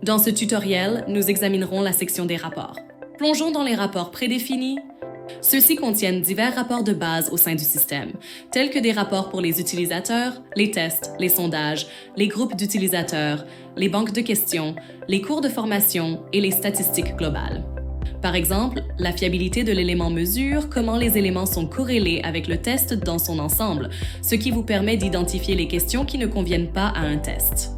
Dans ce tutoriel, nous examinerons la section des rapports. Plongeons dans les rapports prédéfinis. Ceux-ci contiennent divers rapports de base au sein du système, tels que des rapports pour les utilisateurs, les tests, les sondages, les groupes d'utilisateurs, les banques de questions, les cours de formation et les statistiques globales. Par exemple, la fiabilité de l'élément mesure comment les éléments sont corrélés avec le test dans son ensemble, ce qui vous permet d'identifier les questions qui ne conviennent pas à un test.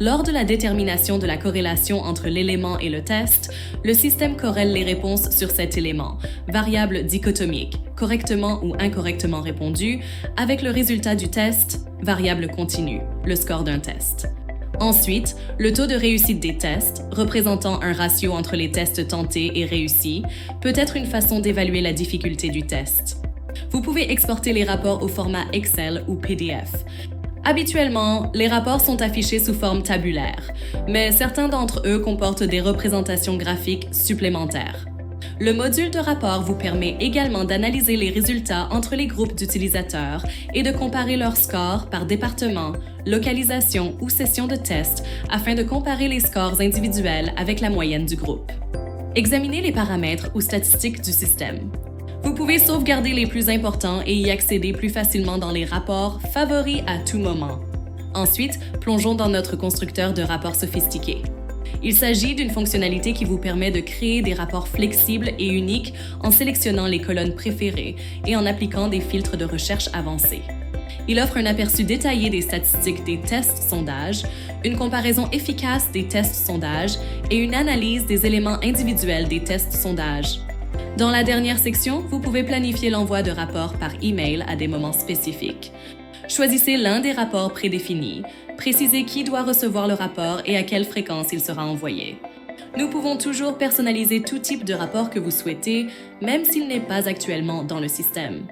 Lors de la détermination de la corrélation entre l'élément et le test, le système corrèle les réponses sur cet élément, variable dichotomique, correctement ou incorrectement répondu, avec le résultat du test, variable continue, le score d'un test. Ensuite, le taux de réussite des tests, représentant un ratio entre les tests tentés et réussis, peut être une façon d'évaluer la difficulté du test. Vous pouvez exporter les rapports au format Excel ou PDF. Habituellement, les rapports sont affichés sous forme tabulaire, mais certains d'entre eux comportent des représentations graphiques supplémentaires. Le module de rapport vous permet également d'analyser les résultats entre les groupes d'utilisateurs et de comparer leurs scores par département, localisation ou session de test afin de comparer les scores individuels avec la moyenne du groupe. Examinez les paramètres ou statistiques du système. Vous pouvez sauvegarder les plus importants et y accéder plus facilement dans les rapports favoris à tout moment. Ensuite, plongeons dans notre constructeur de rapports sophistiqué. Il s'agit d'une fonctionnalité qui vous permet de créer des rapports flexibles et uniques en sélectionnant les colonnes préférées et en appliquant des filtres de recherche avancés. Il offre un aperçu détaillé des statistiques des tests sondages, une comparaison efficace des tests sondages et une analyse des éléments individuels des tests sondages. Dans la dernière section, vous pouvez planifier l'envoi de rapports par email à des moments spécifiques. Choisissez l'un des rapports prédéfinis, précisez qui doit recevoir le rapport et à quelle fréquence il sera envoyé. Nous pouvons toujours personnaliser tout type de rapport que vous souhaitez, même s'il n'est pas actuellement dans le système.